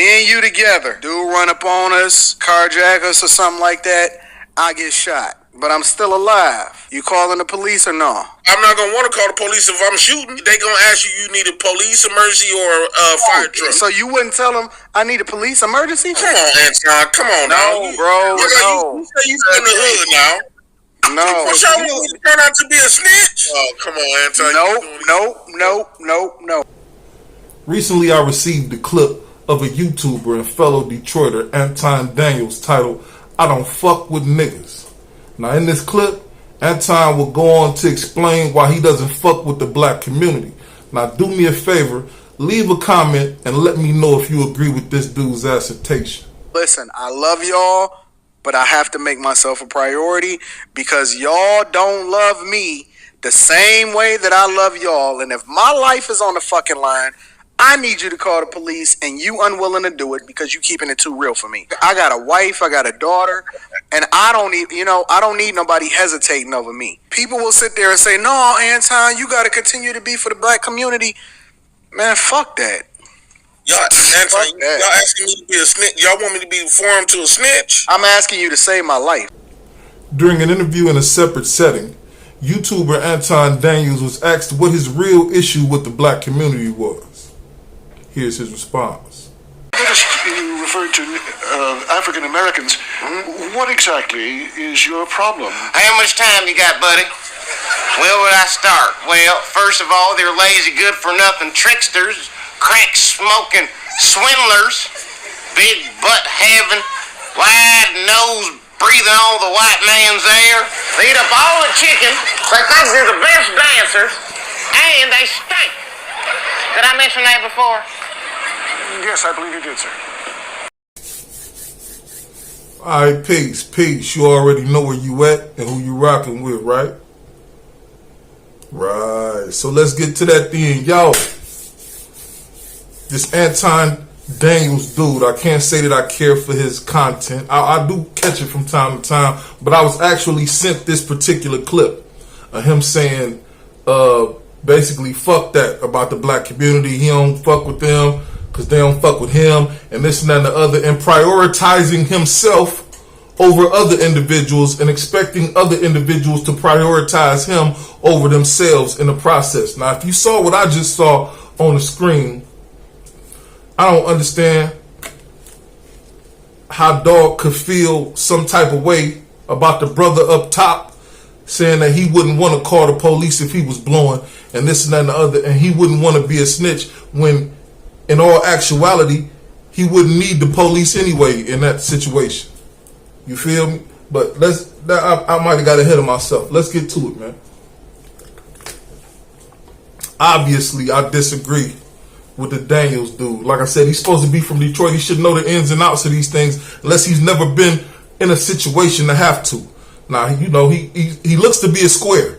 Me and you together, dude run up on us, carjack us or something like that, I get shot. But I'm still alive. You calling the police or no? I'm not gonna want to call the police if I'm shooting. They gonna ask you need a police emergency or a fire truck. So you wouldn't tell them I need a police emergency? Come on, Anton. Come on now. No, bro. No. You say you from the hood now. No. What y'all want me to turn out to be a snitch? Oh, come on, Anton. No. Recently, I received a clip of a YouTuber and fellow Detroiter, Anton Daniels, titled, "I Don't Fuck With Niggas." Now, in this clip, Anton will go on to explain why he doesn't fuck with the black community. Now, do me a favor, leave a comment and let me know if you agree with this dude's assertion. Listen, I love y'all, but I have to make myself a priority because y'all don't love me the same way that I love y'all. And if my life is on the fucking line, I need you to call the police, and you unwilling to do it because you keeping it too real for me. I got a wife, I got a daughter, and I don't need nobody hesitating over me. People will sit there and say, "No, Anton, you got to continue to be for the black community." Man, fuck that. Y'all asking me to be a snitch? Y'all want me to be formed to a snitch? I'm asking you to save my life. During an interview in a separate setting, YouTuber Anton Daniels was asked what his real issue with the black community was. Here's his response. You referred to African Americans. What exactly is your problem? How much time you got, buddy? Where would I start? Well, first of all, they're lazy, good-for-nothing tricksters, crack-smoking swindlers, big butt-having, wide-nose breathing all the white man's air. They eat up all the chicken. They think they're the best dancers, and they stink. Did I mention that before? Yes, I believe you did, sir. Alright, peace. You already know where you at and who you rocking with, right? Right. So let's get to that thing. Yo, this Anton Daniels dude, I can't say that I care for his content. I do catch it from time to time, but I was actually sent this particular clip of him saying, basically, fuck that about the black community. He don't fuck with them because they don't fuck with him, and this and that and the other, and prioritizing himself over other individuals and expecting other individuals to prioritize him over themselves in the process. Now, if you saw what I just saw on the screen, I don't understand how dog could feel some type of way about the brother up top saying that he wouldn't want to call the police if he was blowing and this and that and the other, and he wouldn't want to be a snitch when in all actuality he wouldn't need the police anyway in that situation. You feel me? But I might have got ahead of myself. Let's get to it, man. Obviously, I disagree with the Daniels dude. Like I said, he's supposed to be from Detroit. He should know the ins and outs of these things, unless he's never been in a situation to have to. Now, you know, he looks to be a square.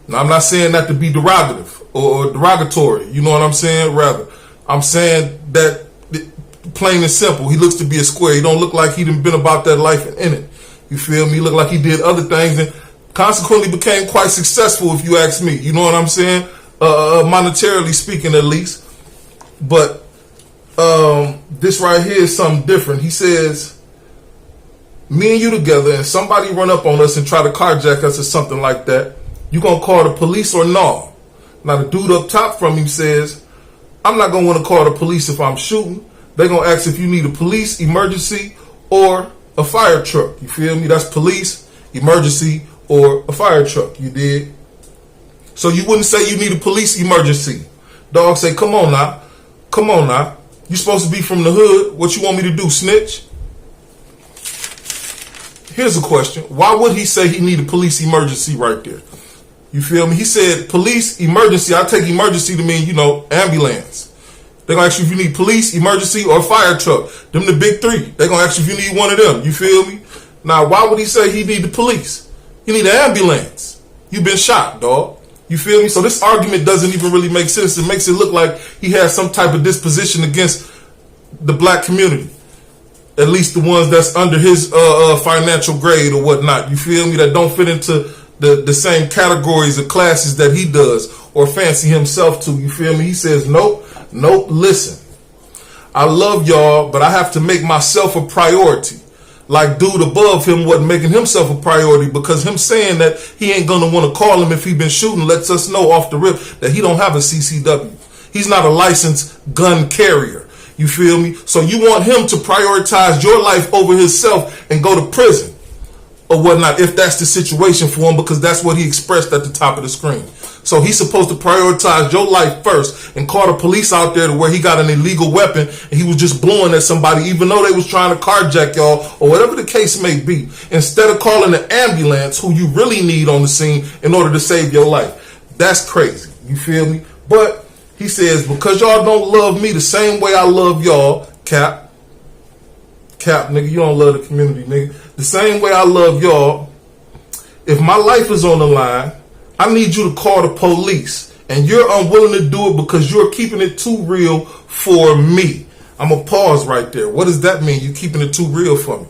Now, I'm not saying that to be derogative or derogatory. You know what I'm saying? Rather, I'm saying that plain and simple, he looks to be a square. He don't look like he done been about that life and in it. You feel me? He look like he did other things and consequently became quite successful, if you ask me. You know what I'm saying? Monetarily speaking, at least. But this right here is something different. He says, me and you together and somebody run up on us and try to carjack us or something like that, you gonna call the police or no? Now the dude up top from him says, I'm not gonna want to call the police if I'm shooting. They're gonna ask if you need a police emergency or a fire truck. You feel me? That's police, emergency, or a fire truck. You dig? So you wouldn't say you need a police emergency. Dog say, come on now. Come on now. You supposed to be from the hood. What you want me to do, snitch? Here's a question. Why would he say he need a police emergency right there? You feel me? He said police emergency. I take emergency to mean, you know, ambulance. They're going to ask you if you need police, emergency, or fire truck. Them the big three. They're going to ask you if you need one of them. You feel me? Now, why would he say he need the police? You need an ambulance. You've been shot, dog. You feel me? So this argument doesn't even really make sense. It makes it look like he has some type of disposition against the black community. At least the ones that's under his financial grade or whatnot. You feel me? That don't fit into the same categories of classes that he does or fancy himself to. You feel me? He says, nope, listen. I love y'all, but I have to make myself a priority. Like dude above him wasn't making himself a priority, because him saying that he ain't gonna want to call him if he been shooting lets us know off the rip that he don't have a CCW. He's not a licensed gun carrier. You feel me? So you want him to prioritize your life over himself and go to prison or whatnot, if that's the situation for him, because that's what he expressed at the top of the screen. So he's supposed to prioritize your life first and call the police out there to where he got an illegal weapon and he was just blowing at somebody, even though they was trying to carjack y'all or whatever the case may be, instead of calling the ambulance, who you really need on the scene in order to save your life. That's crazy. You feel me? But he says, because y'all don't love me the same way I love y'all, Cap, nigga, you don't love the community, nigga. The same way I love y'all, if my life is on the line, I need you to call the police. And you're unwilling to do it because you're keeping it too real for me. I'm going to pause right there. What does that mean? You keeping it too real for me?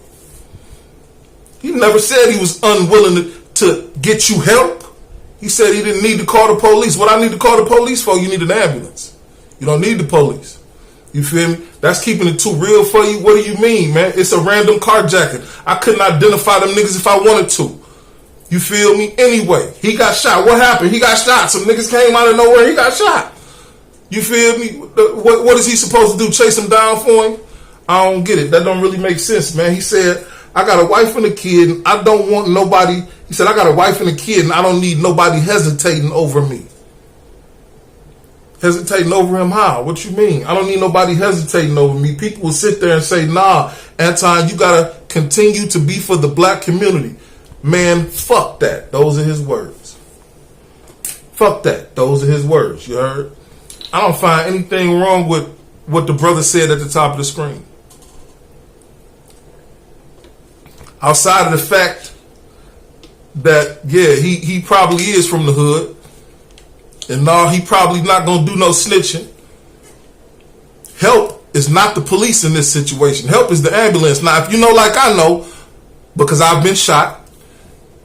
He never said he was unwilling to get you help. He said he didn't need to call the police. What I need to call the police for, you need an ambulance. You don't need the police. You feel me? That's keeping it too real for you? What do you mean, man? It's a random carjacking. I couldn't identify them niggas if I wanted to. You feel me? Anyway, he got shot. What happened? He got shot. Some niggas came out of nowhere. He got shot. You feel me? What is he supposed to do? Chase him down for him? I don't get it. That don't really make sense, man. He said, I got a wife and a kid, and I don't want nobody. He said, I got a wife and a kid, and I don't need nobody hesitating over me. Hesitating over him how? What you mean? I don't need nobody hesitating over me. People will sit there and say, nah, Anton, you got to continue to be for the black community. Man, fuck that. Those are his words. Fuck that. Those are his words. You heard? I don't find anything wrong with what the brother said at the top of the screen. Outside of the fact that, yeah, he probably is from the hood. And no, he probably not going to do no snitching. Help is not the police in this situation. Help is the ambulance. Now, if you know like I know, because I've been shot,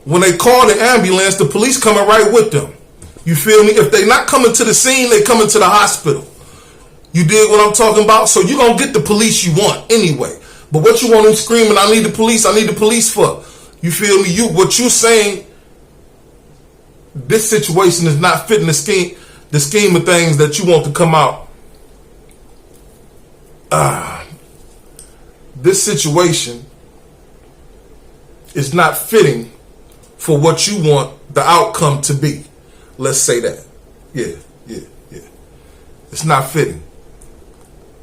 when they call the ambulance, the police coming right with them. You feel me? If they not coming to the scene, they coming to the hospital. You dig what I'm talking about? So you're going to get the police you want anyway. But what you want them screaming, I need the police for? You feel me? What you saying, this situation is not fitting the scheme of things that you want to come out. This situation is not fitting for what you want the outcome to be. Let's say that. Yeah. It's not fitting.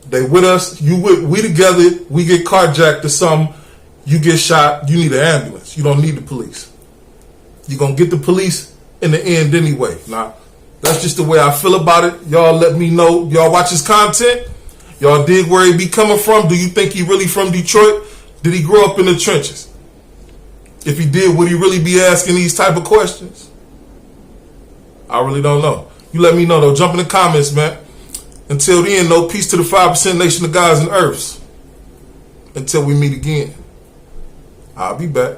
They with us, we together, we get carjacked or something, you get shot, you need an ambulance. You don't need the police. You're going to get the police in the end anyway. Now, that's just the way I feel about it. Y'all let me know. Y'all watch his content. Y'all dig where he be coming from. Do you think he really from Detroit? Did he grow up in the trenches? If he did, would he really be asking these type of questions? I really don't know. You let me know, though. Jump in the comments, man. Until then, no, peace to the 5% nation of guys and earths. Until we meet again. I'll be back.